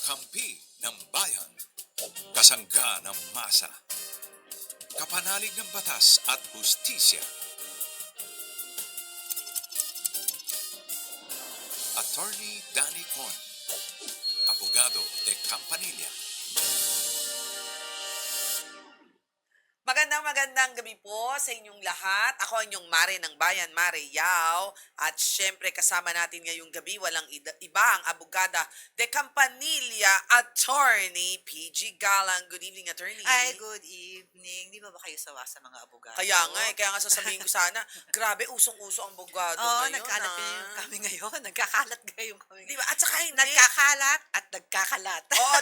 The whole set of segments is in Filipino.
Kakampi ng bayan, kasangga ng masa, kapanalig ng batas at hustisya. Attorney Danny Con, abogado de Campanilla. Magandang gabi po sa inyong lahat. Ako ang inyong Mare ng Bayan, Mare Yao. At syempre kasama natin ngayong gabi, walang iba ang abogada de Campanilla, Attorney PG Galang. Good evening, Attorney. Ay, good evening. Di ba ba kayo sawa sa mga abogado? Kaya nga sasabihin ko sana, grabe, usong-uso ang abogado Oo, ngayon. nagkalat kami ngayon. Nagkakalat ngayon kami. Di ba? At saka hindi. Nagkakalat at nagkakalat. Oo,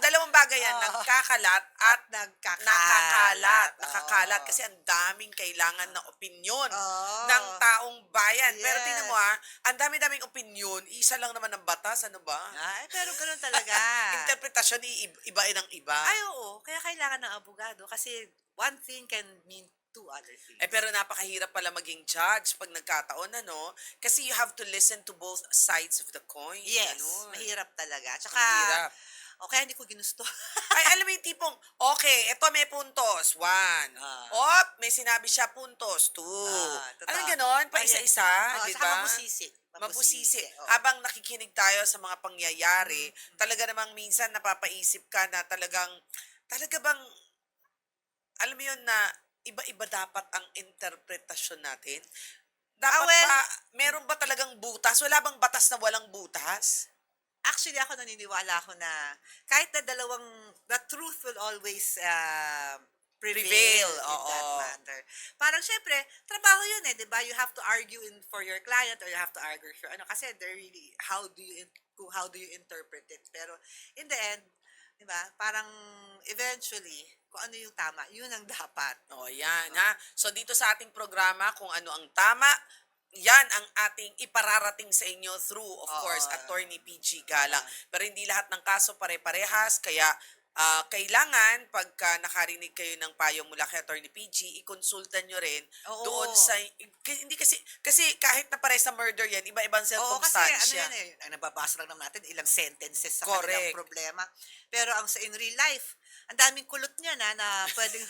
dalawang bagay yan. Oo. Nagkakalat at Nakakalat. nakakalat Oo. kasi ang daming kailangan na opinyon Oo. ng taong bayan. Pero Yes. tingnan mo ang dami-daming opinyon, isa lang naman ang batas, ano ba? Ay, pero ganun talaga. Interpretasyon iba ng iba. Ay, oo. Kaya kailangan ng abogado kasi one thing can mean two other things. Pero napakahirap pala maging judge pag nagkataon, ano? Kasi you have to listen to both sides of the coin. Yes, Ganun. mahirap talaga. Tsaka, Mahirap. kaya hindi ko ginusto. Ay, alam mo yung tipong, okay, ito may puntos, 1. May sinabi siya puntos, 2. Totoo. Alam mo ganon? Pa Ayan. isa-isa, Oo, di tsaka ba? mabusisi. Mabusisi. Oo. Habang nakikinig tayo sa mga pangyayari, talaga namang minsan napapaisip ka na talaga bang, alam mo yun na, iba-iba dapat ang interpretasyon natin? Dapat ba, meron ba talagang butas? Wala bang batas na walang butas? Actually, ako naniniwala ako na kahit na the truth will always prevail in Oo. that matter. Parang syempre, trabaho yun di ba? You have to argue for your client or you have to argue for kasi they're really, how do you interpret it? Pero in the end, di ba? Parang eventually, kung ano yung tama, yun ang dapat. Yan ha. So dito sa ating programa, kung ano ang tama, yan ang ating ipararating sa inyo through, of course, Attorney PG Galang. Pero hindi lahat ng kaso pare-parehas, kaya kailangan pagka nakarinig kayo ng payo mula kay Attorney PG, ikonsulta nyo rin doon sa, hindi kasi kahit na pare sa murder yan, iba-ibang Oo, kasi circumstansya. nababasa lang naman natin ilang sentences sa Correct. kanilang problema. Pero ang in real life, ang daming kulot niya na pwedeng,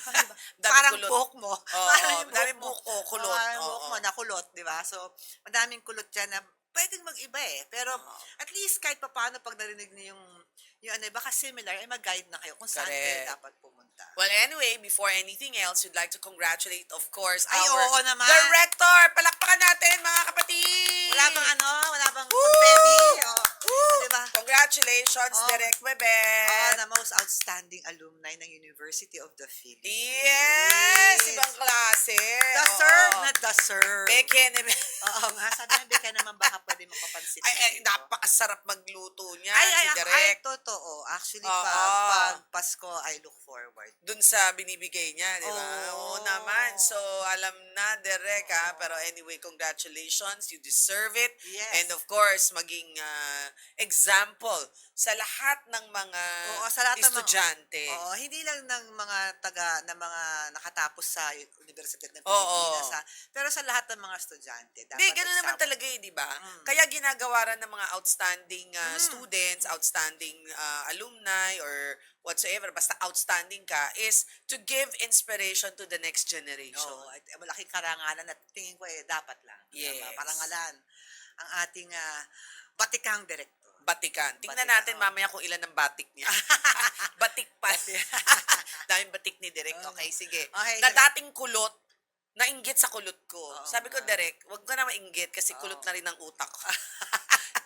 parang kulot. buhok mo. Parang yung daming buhok buhok, mo. kulot. Parang buhok mo na kulot, di ba? So, madaming kulot dyan na pwedeng mag-iba Pero at least kahit paano pag narinig niyo yung baka similar, mag-guide na kayo kung saan kayo Correct. dapat pumunta. Well, anyway, before anything else, we'd like to congratulate, of course, Ay, our oo naman. director. Palakpakan natin, mga kapatid! Wala bang confetti? Di ba? Congratulations, Direk Webet! The most outstanding alumni ng University of the Philippines. Yes! Ibang klase. Deserve. Beke, Oo nga, sabi na Beka naman baka pwede mapapansin. napakasarap magluto niya, Ay, si Direk. totoo. Actually, Oo. pag Pasko, I look forward. Dun sa binibigay niya, di ba? Oo naman. So, alam na, Direk, Pero anyway, congratulations. You deserve it. Yes. And of course, maging example sa lahat ng mga Sa lahat ng estudyante. Hindi lang ng mga mga nakatapos sa Universidad ng Oo. Pilipinas, pero sa lahat ng mga estudyante. Hindi, gano'n naman talaga di ba? Kaya ginagawa rin ng mga outstanding students, outstanding alumni, or whatsoever, basta outstanding ka, is to give inspiration to the next generation. Malaking karangalan at tingin ko dapat lang. Yes. Parangalan ang ating batikang direktor. Batikan. Tingnan Batikan, natin mamaya kung ilan ang batik niya. Batik pa. Daming batik ni Direk. Okay, sige. Okay, Na dating kulot, nainggit sa kulot ko. Sabi ko, Direk, wag ka na mainggit kasi kulot na rin ang utak ko.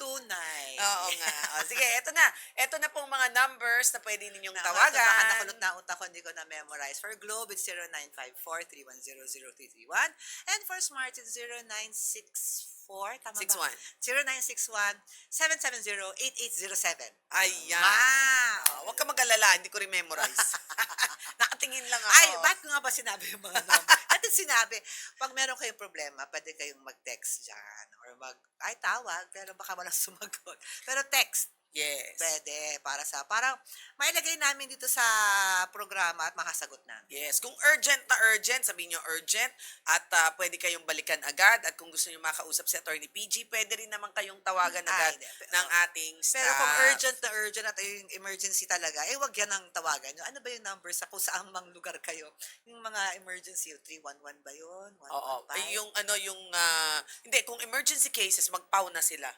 Tunay. Oo nga. Sige, eto na. Eto na pong mga numbers na pwede ninyong Baka tawagan. nakulot na utak ko, hindi ko na-memorize. For Globe, it's 0954-310-0331. And for Smart, it's 0964, tama 61. ba? 0961-770-8807. Ayan. Huwag ka mag-alala, hindi ko rin memorize. Nakatingin lang ako. Ay, bakit ko nga ba sinabi yung mga number? At sinabi, pag meron kayong problema, pwede kayong mag-text dyan. Or tawag, pero baka walang sumagot. Pero text. Yes. Pwede, parang mailagay namin dito sa programa at makasagot namin. Yes, kung urgent na urgent, sabihin nyo urgent at pwede kayong balikan agad at kung gusto nyo makausap si Attorney PG, pwede rin naman kayong tawagan agad hindi. ng ating staff. Pero kung urgent na urgent at yung emergency talaga, wag yan ang tawagan nyo. Ano ba yung number sa kung saan mang lugar kayo? Yung mga emergency, 311 ba yun? 115? Oo, hindi, kung emergency cases, magpau na sila.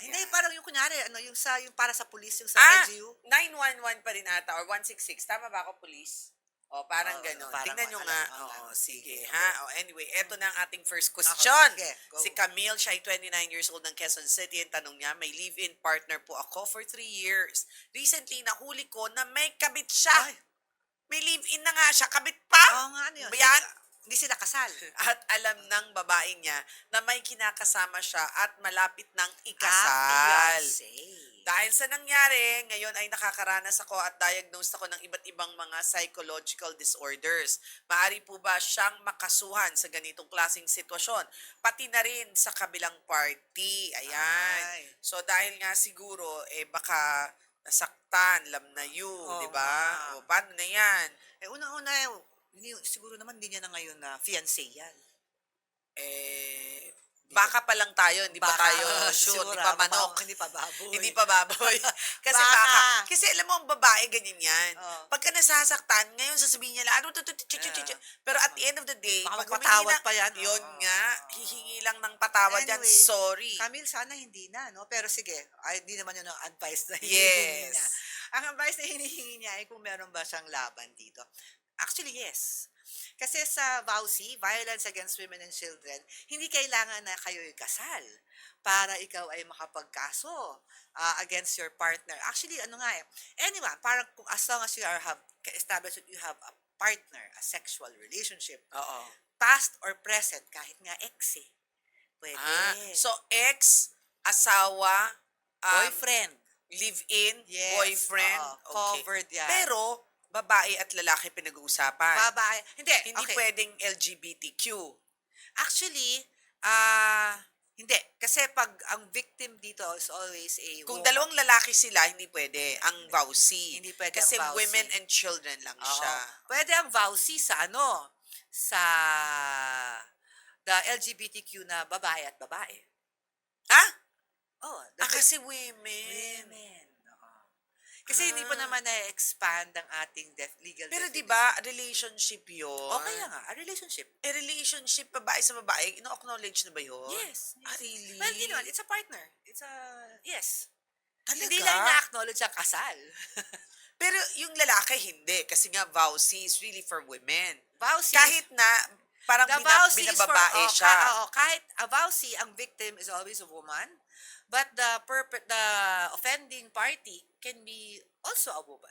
Hindi, parang yung kunyari, yung para sa police, yung sa LGU. 911 pa rin ata or 166. Tama ba ako, police? O, parang gano'n. parang Tingnan nyo alam nga. mo, Oo, sige, okay. ha? O, anyway, eto na ang ating first question. sige, go. Si Camille, siya ay 29 years old ng Quezon City. Ang tanong niya, may live-in partner po ako for 3 years. Recently, nahuli ko na may kabit siya. Ay. May live-in na nga siya. Kabit pa? Oo nga, ano yun? Yan. Hindi sila kasal. At alam ng babae niya na may kinakasama siya at malapit ng ikasal. Fiancé. Dahil sa nangyari, ngayon ay nakakaranas ako at diagnosed ako ng iba't ibang mga psychological disorders. Maaari po ba siyang makasuhan sa ganitong klaseng sitwasyon? Pati na rin sa kabilang party. Ayan. Ay. So dahil nga siguro, baka nasaktan, lamnayu, di ba? nga. O paano na yan? Unang-una, siguro naman hindi niya na ngayon na fiancé yan. Baka pa lang tayo, hindi pa Baka, tayo sure, siguro, hindi pa manok. hindi pa baboy. Hindi pa baboy. Kasi Baka. baka. Kasi alam mo, ang babae, ganyan yan. Oo. Pagka nasasaktan, ngayon sasabihin niya, ano to, pero at the end of the day, Baka pag humingi magpatawad na- pa yan. Yun Oo. nga, hihingi lang ng patawad yan. Anyway, Sorry. Camille, sana hindi na, no? Pero sige, hindi naman yun ang advice na Yes. hinihingi niya. Ang advice na hinihingi niya ay kung meron ba siyang laban dito. Actually, yes. Kasi sa VAUSI, Violence Against Women and Children, hindi kailangan na kayo'y kasal para ikaw ay makapagkaso against your partner. Actually, anyway, parang as long as you have established that you have a partner, a sexual relationship, Oo. past or present, kahit nga ex pwede. So, ex, asawa, Boyfriend. live-in, Yes, boyfriend. oo, Okay. covered yan. Pero, babae at lalaki pinag-uusapan. Babae. Hindi, Hindi okay. pwedeng LGBTQ. Actually, hindi. Kasi pag ang victim dito is always a Kung woman. dalawang lalaki sila, hindi pwede. Ang VAUSI. Hindi pwede Kasi ang VAUSI. women and children lang Oo. siya. Pwede ang VAUSI sa the LGBTQ na babae at babae. Ha? Oh, Kasi women. women. Oo. Kasi hindi pa naman na-expand ang ating legal Pero di definition. ba relationship yun? O kaya nga, a relationship. Relationship babae sa babae, ino-acknowledge na ba yun? Yes. Ah, really? Well, you know, it's a partner. Yes. Talaga? Hindi lang na-acknowledge ang kasal. Pero yung lalaki, hindi. Kasi nga, VAUSI is really for women. VAUSI. Kahit na, parang The VAUSI is binababae siya. kahit a VAUSI, ang victim is always a woman, but the offending party can be also a woman.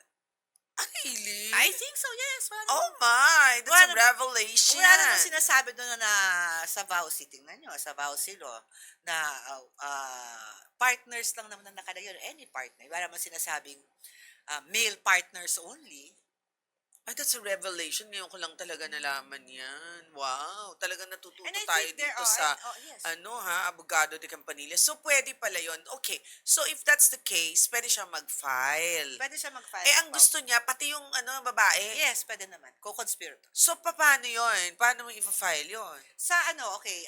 Ah, really? I think so, yes. Oh my, that's a Wala- revelation. Wala naman sinasabi doon na sa VAUSI, tingnan nyo, sa VAUSI law, na partners lang naman na nakalagay, or any partner. Wala naman sinasabing male partners only. Ay, that's a revelation. Ngayon ko lang talaga nalaman yan. Wow. Talagang natututo And I tayo think there dito are- sa, yes. Abogado de Campanilla. So, pwede pala yun. Okay. So, if that's the case, pwede siya mag-file. Pwede siya mag-file. Ang gusto niya, pati yung babae. Yes, pwede naman. Co-conspirator. So, paano yun? Paano mo i-file yun? Sa okay,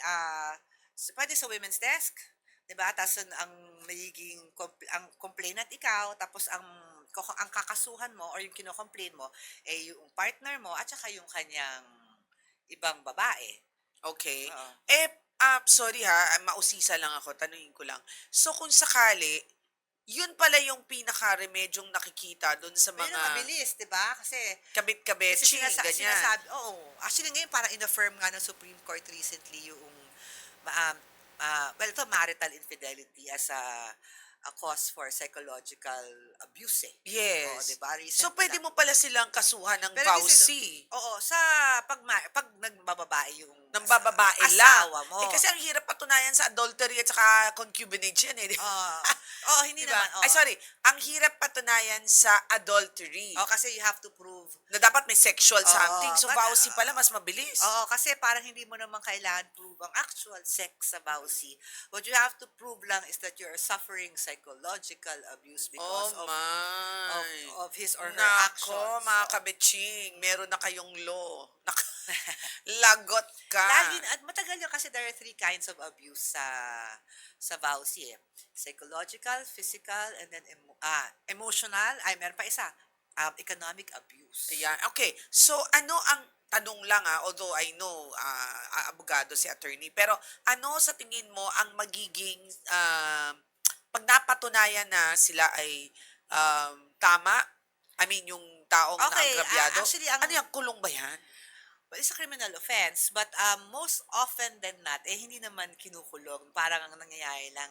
pwede sa women's desk, 'di ba? Tapos ang magiging ang complainant ikaw, tapos ang kakasuhan mo or yung kino-complain mo yung partner mo at saka yung kanyang ibang babae. Okay. Oo. Sorry ha, mausisa lang ako, tanungin ko lang. So, kung sakali, yun pala yung pinaka-remedyong nakikita dun sa Pero mga mabilis, 'di ba? Kasi kabit-kabetching, ganyan. sinasabi, actually ngayon parang in-affirm nga ng Supreme Court recently yung ito marital infidelity as a cause for psychological abuse. Yes. Oo, 'di ba? So, Recent pwede lang. mo pala silang kasuhan ng Pero this is- VAUSI. Oo, pag nagbababae yung ng bababae lang. asawa mo. Kasi ang hirap patunayan sa adultery at saka concubinage yan eh. Hindi Diba? naman. Ay, sorry. Ang hirap patunayan sa adultery. Kasi you have to prove. Na dapat may sexual something. So, but, vowsy pala, mas mabilis. Kasi parang hindi mo naman kailangan prove ang actual sex sa vowsy. What you have to prove lang is that you're suffering psychological abuse because of his or her actions. Nako, mga kabitsing, meron na kayong law. Lagot ka. At matagal yun kasi there are 3 kinds of abuse sa vowsy eh. Psychological, physical, and then emotional. Meron pa isa. Economic abuse. Ayan. Okay. So, ano ang tanong lang although I know abogado si attorney, pero ano sa tingin mo ang magiging pag napatunayan na sila ay tama? I mean, yung taong naagrabyado. Actually, ano yung kulong ba yan? Well, it's a criminal offense, but most often than not, hindi naman kinukulong. Parang ang nangyayari lang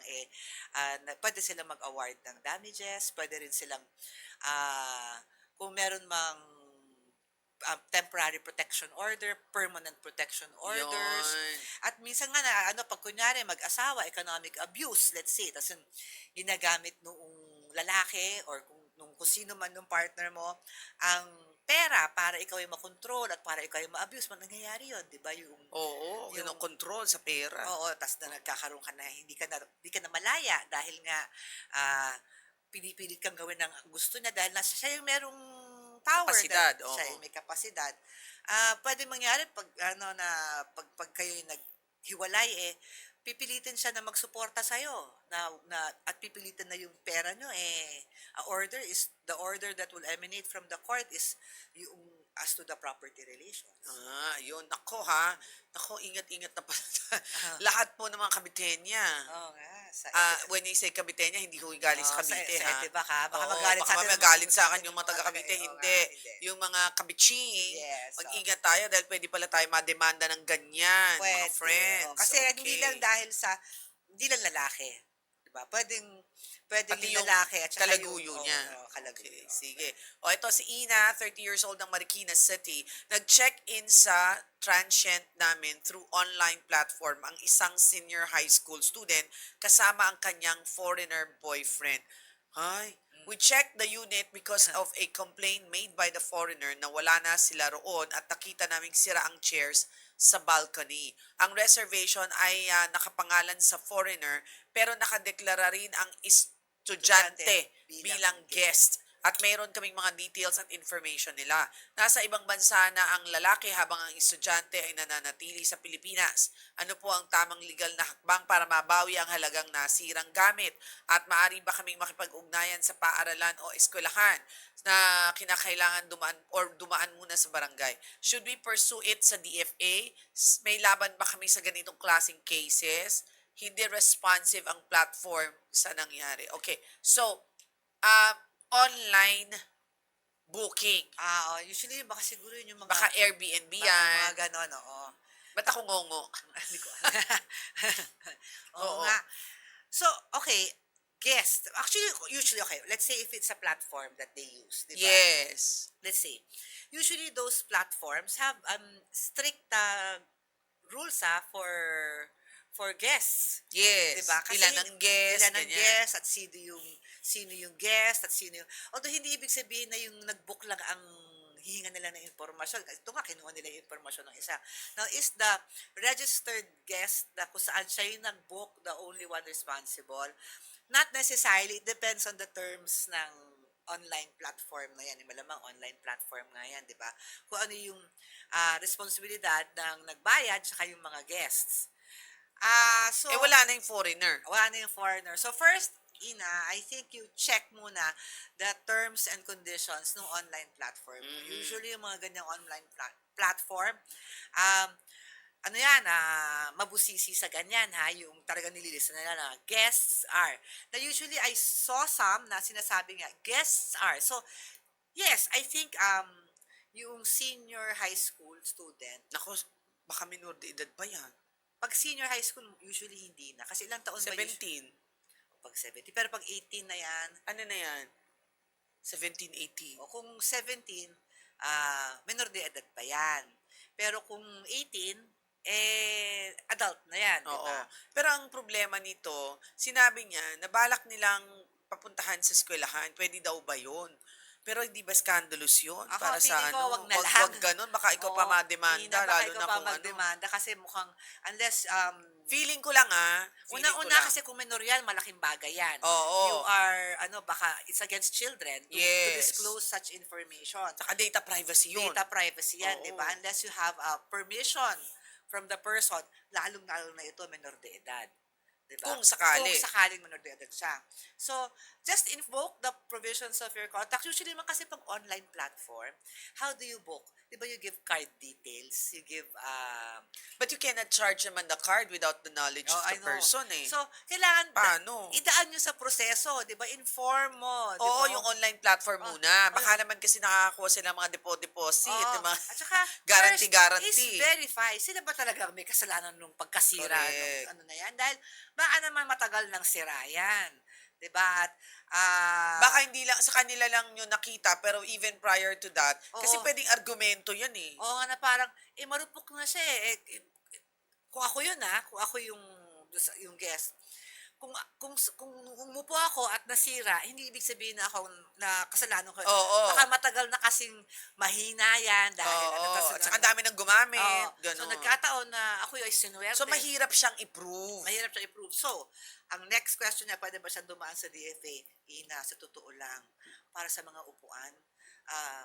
pwede silang mag-award ng damages, pwede rin silang, kung meron mang temporary protection order, permanent protection orders. Yun. At minsan nga pag kunyari mag-asawa, economic abuse, let's say, tapos ginagamit noong lalaki or kung sino man ng partner mo, ang pera para ikaw ay makontrol at para ikaw ay ma-abuse, nangyayari yun, di ba? Oo, kinokontrol sa pera. Oo, tapos nagkakaroon ka na, hindi ka na malaya dahil nga pinipilit kang gawin ng gusto niya dahil siya yung merong power. Kapasidad, Siya yung may kapasidad. Pwede mangyari pag kayo yung naghiwalay, pipilitin siya na magsuporta sa'yo at pipilitin na yung pera nyo the order that will emanate from the court is yung as to the property relations. Yun. Nako ingat-ingat na pala. Lahat po ng mga kabitenya. Oo nga. When you say kabitenya, hindi ho galing sa Cavite, sa Etiba ka. Baka Oo, magalit sa atin. baka magalit sa akin yung mga taga-Cavite. Hindi. Yung mga kabitsing, Yes, mag-ingat tayo dahil pwede pala tayo mademanda ng ganyan, mga friends. Kasi hindi lang dahil hindi lang lalaki. Diba? Pwedeng Pati yung yung lalaki at saka kalaguyo niya. Kalaguyo. Okay, sige. Ito si Ina, 30 years old ng Marikina City. Nag-check-in sa transient namin through online platform ang isang senior high school student kasama ang kanyang foreigner boyfriend. We checked the unit because of a complaint made by the foreigner na wala na sila roon at nakita naming sira ang chairs sa balcony. Ang reservation ay nakapangalan sa foreigner pero nakadeklara rin ang estudyante bilang guest. At mayroon kaming mga details at information nila. Nasa ibang bansa na ang lalaki habang ang estudyante ay nananatili sa Pilipinas. Ano po ang tamang legal na hakbang para mabawi ang halagang nasirang gamit? At maaari ba kaming makipag-ugnayan sa paaralan o eskwelahan na kinakailangan dumaan muna sa barangay? Should we pursue it sa DFA? May laban ba kami sa ganitong klaseng cases? Hindi responsive ang platform sa nangyari. Okay, so, online booking. Usually baka siguro yun yung mga Baka Airbnb yan. mga ganon, oo. Ba't ako ngongo? Hindi ko alam. Oo nga. So, okay, guest. Actually, usually, okay, let's say if it's a platform that they use, di ba? Yes. Let's say, usually those platforms have strict rules for guests. Yes. Diba? Kasi Ilan ang guest, Ilan ang ganyan. guest at sino yung guest at sino yung... Although hindi ibig sabihin na yung nag-book lang ang hihinga nila ng impormasyon. Ito nga, kinuha nila yung impormasyon ng isa. Now, is the registered guest na kung saan siya yung nag-book the only one responsible? Not necessarily. It depends on the terms ng online platform na yan. Malamang online platform nga yan, di ba? Kung ano yung responsibilidad ng nagbayad saka yung mga guests. So, wala na yung foreigner. Wala na yung foreigner. So, first, Ina, I think you check muna the terms and conditions ng online platform. Usually, yung mga ganyang online platform, mabusisi sa ganyan, yung talagang nililista nila na guests are. Now, usually, I saw some na sinasabi nga, guests are. So, yes, I think, yung senior high school student. Naku, baka minor de edad pa yan. Pag senior high school, usually hindi na. Kasi ilang taon 17. ba usually? Pag 17. Pero pag 18 na yan. Ano na yan? 17, 18. O kung 17, minor de edad pa yan. Pero kung 18, adult na yan, di Oo. ba? Pero ang problema nito, sinabi niya na balak nilang papuntahan sa eskwelahan. Puwede daw ba 'yun? Pero hindi ba scandalous 'yun Ako, para sa feeling ko, wag ano, na 'wag lang. 'wag gano'n baka ikaw pa Oo, mademanda baka lalo ikaw na pa kung ano. magdemanda kasi mukhang, unless, Feeling ko lang, feeling ko una-una lang. kasi kung minor yan, malaking bagay yan. You Oo, are, baka it's against children to yes. disclose such information. Tsaka data privacy 'yun. Data privacy yan, di ba? Oo. Unless you have a permission from the person, lalong-lalo na ito, menor de edad. Di ba? Kung sakali. Kung sakaling menor de edad siya. So, just invoke the provisions of your contract. Usually naman kasi pag online platform, how do you book? Di ba you give card details? You give, But you cannot charge naman the card without the knowledge oh, of I the know. person, eh. So, kailangan Paano? idaan nyo sa proseso, di ba? Inform mo, di Oo, ba? yung online platform Oh, muna. oh, Baka naman kasi nakakakuha sila ng mga deposit, Oo. yung mga At saka, guarantee, first guarantee. is verify. Sila ba talaga may kasalanan nung pagkasira Correct. nung ano na yan? Dahil baka naman matagal nang sira yan. Diba? At, Baka hindi lang, sa kanila lang yung nakita, pero even prior to that, kasi Oo. pwedeng argumento yan eh. oo nga na parang, marupok na siya eh. Kung ako yun kung ako yung guest, kung umupo ako at nasira, hindi ibig sabihin na ako na kasalanan ko. Oo. Baka matagal na kasing mahina yan dahil Oo, at saka ang ano, dami nang gumamit, Oo. So, gano'n. nagkataon na ako yung sinuwerte. So, mahirap siyang i-prove. Mahirap siya i-prove. So, ang next question niya, pwede ba siya dumaan sa DFA? Ina, sa totoo lang, para sa mga upuan,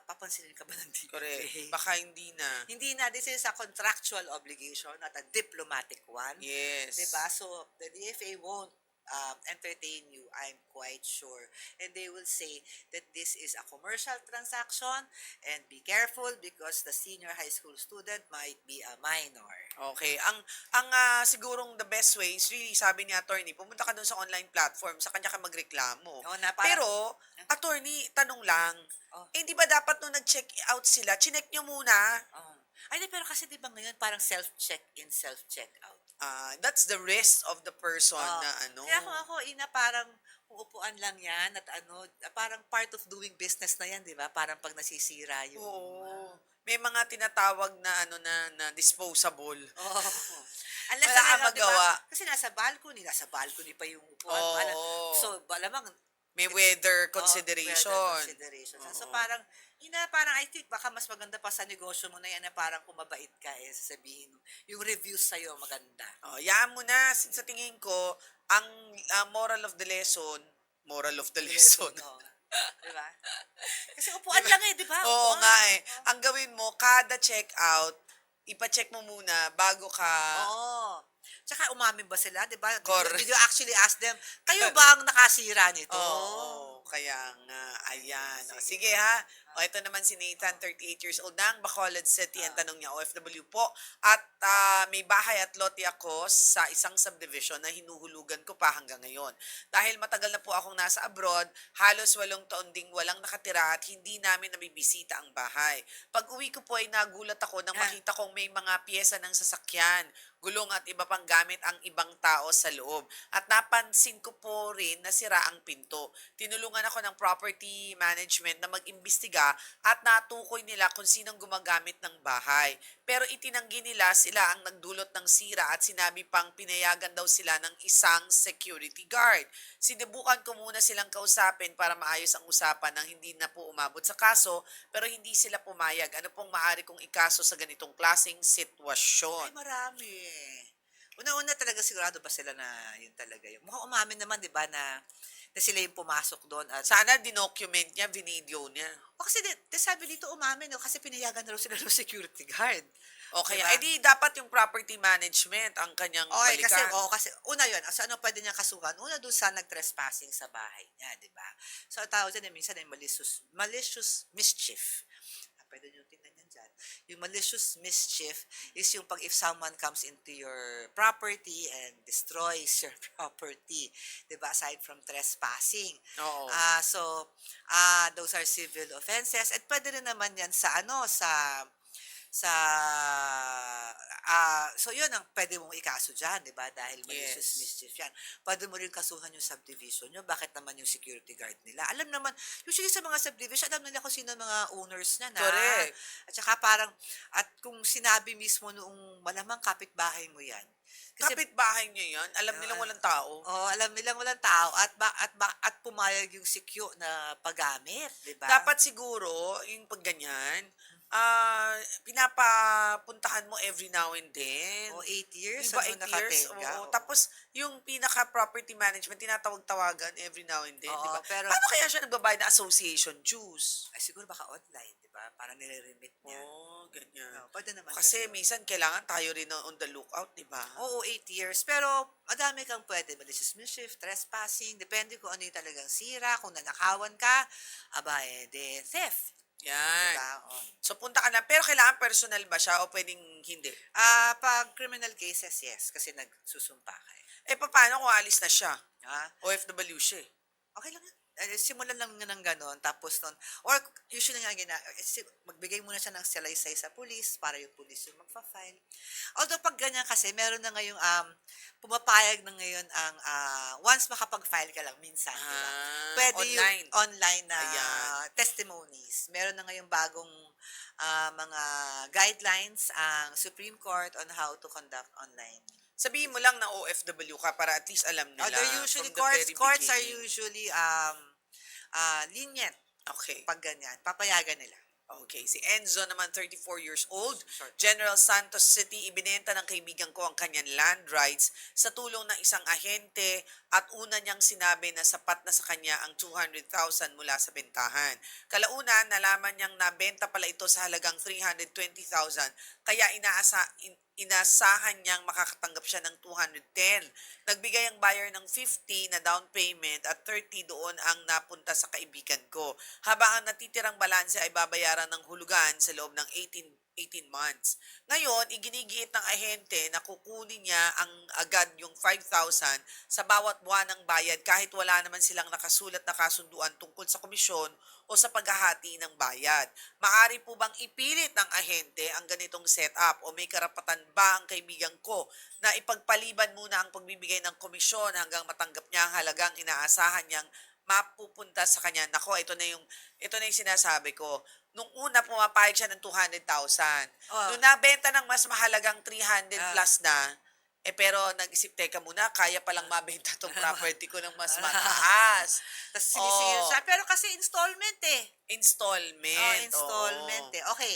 papansinin ka ba ng DFA? Correct. Baka hindi na. Hindi na. This is a contractual obligation, not a diplomatic one. Yes. Diba? So, the DFA won't entertain you, I'm quite sure. And they will say that this is a commercial transaction and be careful because the senior high school student might be a minor. Okay. Ang sigurong the best way is really, sabi ni attorney, pumunta ka doon sa online platform, sa kanya ka magreklamo. Oo na, parang- Pero, attorney, tanong lang, Oh. hindi ba dapat nung nag-check out sila, chinek nyo muna? Oh. Ay, di, pero kasi di ba ngayon parang self-check-in, self-check-out. That's the risk of the person Oh. na ano. Kaya kung ako, Ina, parang uupuan lang yan at parang part of doing business na yan, di ba? Parang pag nasisira yung... Oo. May mga tinatawag na na disposable. Oh. Unless Wala na kang lang, di ba? magawa. Kasi nasa balcony pa yung upuan. Oo. So, malamang May weather Oo, consideration. weather consideration. So, Oo. parang, I think, baka mas maganda pa sa negosyo mo na yan na parang kung mabait ka sasabihin, yung reviews sa'yo maganda. Oh, yaan mo na. Sa tingin ko, ang moral of the lesson, Oo. Diba? Kasi upuan lang di ba? Oo Upuan. nga eh. Ang gawin mo, kada check-out, ipa-check mo muna bago ka... Oo. Tsaka umamin ba sila, di ba? Correct. Did you actually ask them, kayo ba ang nakasira nito? Oo, kaya nga, ayan. O, sige ha. O, ito naman si Nathan, 38 years old ng Bacolod City. Ang tanong niya, OFW po. At may bahay at lote ako sa isang subdivision na hinuhulugan ko pa hanggang ngayon. Dahil matagal na po akong nasa abroad, halos 8 taon ding walang nakatira at hindi namin nabibisita ang bahay. Pag uwi ko po ay nagulat ako nang makita kong may mga piyesa ng sasakyan, gulong at iba pang gamit ang ibang tao sa loob. At napansin ko po rin na sira ang pinto. Tinulungan ako ng property management na mag-imbestiga at natukoy nila kung sinong gumagamit ng bahay. Pero itinanggi nila sila ang nagdulot ng sira at sinabi pang pinayagan daw sila ng isang security guard. Sinubukan ko muna silang kausapin para maayos ang usapan nang hindi na po umabot sa kaso, pero hindi sila pumayag. Ano pong maaari kong ikaso sa ganitong klaseng sitwasyon? Ay, marami. Una-una talaga sigurado ba sila na yun talaga yun. Mukhang umamin naman, di ba, na sila yung pumasok doon at Sana dinocument niya, video niya. O kasi sabi dito umamin, kasi pinayagan na raw sila ng security guard. O kaya, Diba? edi dapat yung property management ang kanyang Okay, balikan. kasi una yun. So, ano pwede niyang kasuhan? Una doon sa nag-trespassing sa bahay niya, di ba? So, ang tawag dyan, minsan ay malicious mischief. Pwede niyo tingnan yan dyan. Yung malicious mischief is yung if someone comes into your property and destroys your property, di ba? Aside from trespassing. Oo. Those are civil offenses. At pwede rin naman yan sa sa so yun ang pwede mong ikaso dyan, di ba? Dahil malicious Yes. mischief yan. Pwede mo rin kasuhan yung subdivision nyo. Bakit naman yung security guard nila? Alam naman, usually sa mga subdivision, alam nila kung sino ang mga owners na na. Correct. At saka parang, at kung sinabi mismo noong malamang kapitbahay mo yan. Kasi, Kapit-bahay niyo yan. Alam nilang walang tao. oh, alam nilang walang tao at pumayag yung secure na paggamit, di ba? Dapat siguro, yung pag ganyan, pinapapuntahan mo every now and then. O 8 years, Diba, ano 8 years? nakatenga. Oo. Oo. Tapos, yung pinaka-property management, tinatawag-tawagan every now and then, Oo, di ba? pero- Paano kaya siya nagbabayad ng association dues? Ay, siguro baka online, di ba? Parang nire-remit niya. Oh, ganyan. No, pwede naman Kasi minsan kailangan tayo rin on the lookout, di ba? Oo, 8 years. Pero, madami kang pwede. Malicious mischief, trespassing, depende kung ano yung talagang sira, kung nanakawan ka, aba, de theft. Yan. Diba? Oh. So, punta ka na. Pero kailangan personal ba siya o pwedeng hindi? Pag criminal cases, yes, kasi nagsusumpa ka eh. Paano kung alis na siya? Ah, OFW siya eh. okay lang yan. Simulan lang nga ng ganon, tapos nun, or usually nga magbigay muna siya ng salaysay sa police para yung police yung magpa-file. Although pag ganyan kasi, meron na ngayong, pumapayag na ngayon ang, once makapag-file ka lang, minsan, di ba? Pwede Online. yung online na Ayan. testimonies. Meron na ngayong bagong mga guidelines ang Supreme Court on how to conduct online. Sabihin mo lang na OFW ka para at least alam nila. They're usually, from the very courts are beginning. usually lenient Okay. pag ganyan. Papayagan nila. Okay, si Enzo naman, 34 years old, Short. General Santos City, ibinenta ng kaibigan ko ang kanyang land rights sa tulong ng isang ahente at una niyang sinabi na sapat na sa kanya ang 200,000 mula sa bentahan. Kalaunan, nalaman niyang nabenta pala ito sa halagang 320,000 kaya inasahan niyang makakatanggap siya ng 210. Nagbigay ang buyer ng 50 na down payment at 30 doon ang napunta sa kaibigan ko. Habang ang natitirang balanse ay babayaran ng hulugan sa loob ng 18 months. Ngayon, iginigiit ng ahente na kukunin niya ang agad yung 5,000 sa bawat buwan ng bayad kahit wala naman silang nakasulat na kasunduan tungkol sa komisyon o sa paghahati ng bayad. Maari po bang ipilit ng ahente ang ganitong setup o may karapatan ba ang kaibigan ko na ipagpaliban muna ang pagbibigay ng komisyon hanggang matanggap niya ang halagang inaasahan niyang mapupunta sa kanya? Nako, ito na yung sinasabi ko. Nung una, pumapayag siya ng 200,000. Oh. Nung nabenta ng mas mahalagang 300 Ah. plus na, pero nag-isip, teka muna, kaya palang mabenta tong property ko ng mas mataas. Tapos sinisingil Oo. siya. Pero kasi installment eh. Installment. Installment Oo. eh. Okay.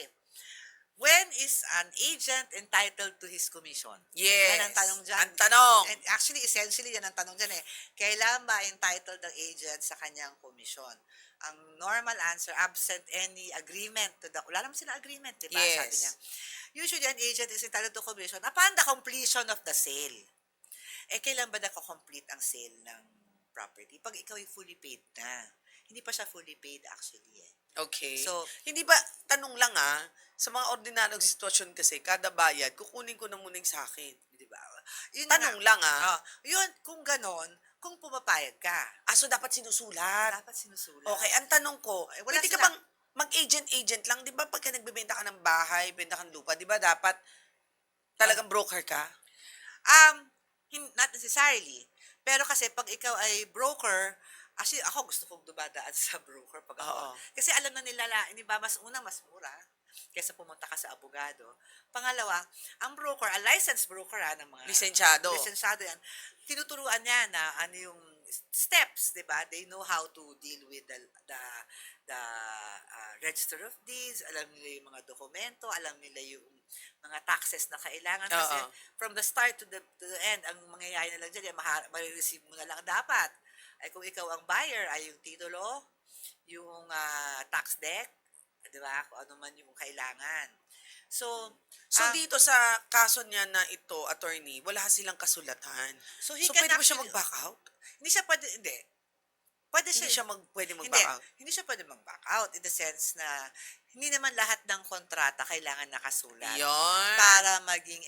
When is an agent entitled to his commission? Yes. Yan ang tanong dyan. Ang tanong. And actually, essentially, yan ang tanong dyan eh. Kailan ba entitled ang agent sa kanyang commission? Ang normal answer, absent any agreement to the... Wala naman sila agreement, di ba? Yes. Sabi niya. Usually, an agent is entitled to commission upon the completion of the sale. Kailan ba nakakomplete ang sale ng property? Pag ikaw ay fully paid na. Hindi pa siya fully paid actually eh. Okay. So, hindi ba, tanong lang sa mga ordinaryong sitwasyon kasi, kada bayad, kukunin ko na muna yung sa akin. di ba? Yun Tanong nga. lang Yun, kung ganon, kung pumapayag ka, So dapat sinusulat. dapat sinusulat. Okay, ang tanong ko, Wala pwede ka sila. bang mag-agent lang? Di ba pagka nagbebenta ka ng bahay, benta ka ng lupa, di ba dapat talagang broker ka? Not necessarily. Pero kasi pag ikaw ay broker, actually ako gusto kong dumadaan sa broker pag ako. Oo. Kasi alam na nila, di ba, mas mura kaysa pumunta ka sa abogado. Pangalawa, ang broker, a licensed broker ng mga... Lisensyado. Lisensyado yan. Tinuturuan niya na ano yung steps, di ba? They know how to deal with the register of deeds, alam nila yung mga dokumento, alam nila yung mga taxes na kailangan. Kasi Oo. from the start to the end, ang mangyayari na lang dyan, marireceive mo na lang dapat. Ay kung ikaw ang buyer, ay yung titulo, yung tax deck, di ba? Kung ano man yung kailangan. So Dito sa kaso niya na ito, attorney, wala silang kasulatan. So he So can pwede ba siya actually- mag-back out? hindi siya pwede, hindi. Pwede Hindi siya pwede hindi, mag-back out. hindi siya pwede mag-back out in the sense na hindi naman lahat ng kontrata kailangan nakasulat Yun. para maging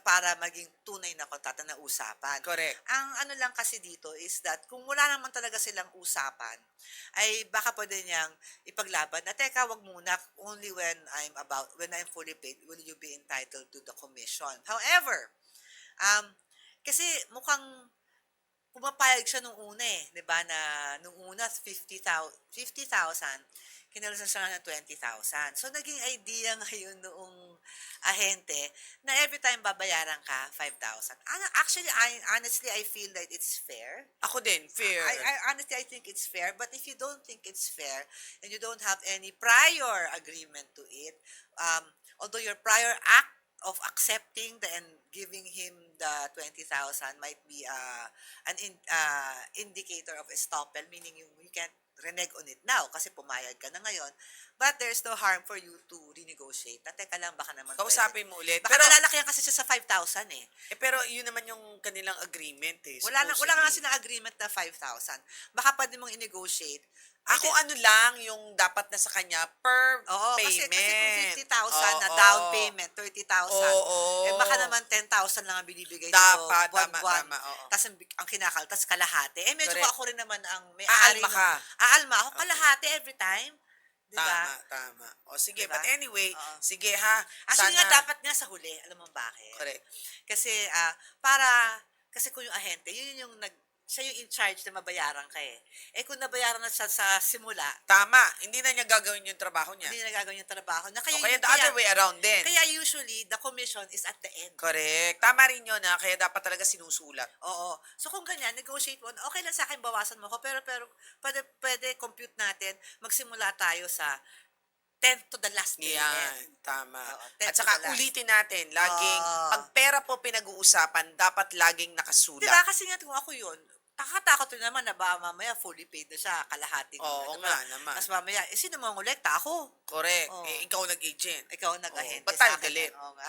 para maging tunay na kontrata na usapan. Correct. Ang ano lang kasi dito is that kung wala naman talaga silang usapan, ay baka pwede niyang ipaglaban na teka, wag muna, only when I'm fully paid, will you be entitled to the commission. However, kasi mukhang pumapayag siya nung una eh, 'di ba? Na nung una 50,000, kinalasan siya ng 20,000. So naging idea ngayon noong ahente na every time babayaran ka 5,000. Actually, honestly, I feel that it's fair. Ako din, fair. Honestly, I think it's fair. But if you don't think it's fair and you don't have any prior agreement to it, although your prior act of accepting and giving him the 20,000 might be indicator of estoppel, meaning you can't renege on it now kasi pumayag ka na ngayon. But there's no harm for you to renegotiate. Na teka lang, baka naman Kausapin mo ulit. Baka Pero, nalalaki yan kasi siya sa 5,000 eh. pero yun naman yung kanilang agreement eh. Wala nga kasi supposedly. na agreement na 5,000. Baka pwede mong i-negotiate. Ako ano lang yung dapat na sa kanya per Oo, payment. kasi kung 50,000 na Oo. down payment, 30,000. Oo. Eh baka naman 10,000 lang ang binibigay Dapat, dito. tama, oo. Tapos ang kinakal, tas kalahati. Eh medyo Correct. ako rin naman ang may Aalma ka. Aalma ako, kalahati every time. Diba? Tama. O sige, Diba? but anyway, Oo. sige ha. Actually nga, dapat nga sa huli. Alam mo bakit? Correct. Kasi, kasi kung yung ahente, yun yung siya yung in charge na mabayaran ka eh. Eh kung nabayaran na siya sa simula, Tama. Hindi na niya gagawin yung trabaho niya. hindi na nagagawin yung trabaho. Na O kaya the other way around din. Kaya usually, the commission is at the end. Correct. Tama rin yun ha. Kaya dapat talaga sinusulat. Oo. So kung ganyan, negotiate mo, okay lang sa akin, bawasan mo ko, pero pwede compute natin, magsimula tayo sa 10th to the last payment. Yan, tama. Oo, At 10 to saka the last. ulitin natin, laging, Oo. pag pera po pinag-uusapan, dapat laging nakasulat. Diba? Kasi nga kung ako yun, takot rin naman na ba mamaya fully paid na siya, kalahati. Oo nga naman. Tapos mamaya, sino mo ngolekta? Ako. Correct. Oo. Eh, ikaw nag-agent. Ikaw ang nag-ahente ba't tayo sa akin. galit? Oo nga.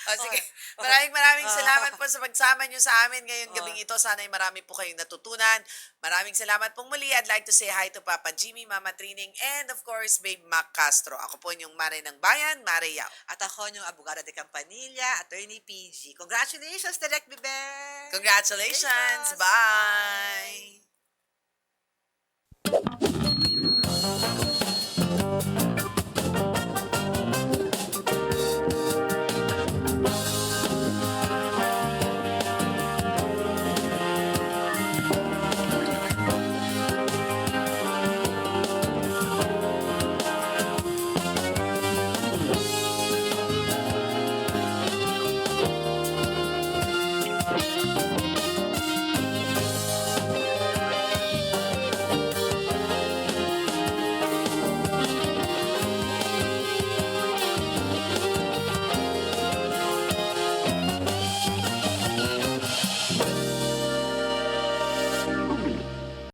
O sige, Oo. maraming Oo. salamat po sa pagsama nyo sa amin ngayong Oo. gabing ito. Sana'y marami po kayong natutunan. Maraming salamat pong muli. I'd like to say hi to Papa Jimmy, Mama Trining, and of course, Babe Mac Castro. Ako po yung Mare ng Bayan, Mare Yao. At ako yung abogada de Campanilla, Attorney PG. Congratulations, Direk Bibe! Congratulations! Congratulations! Bye!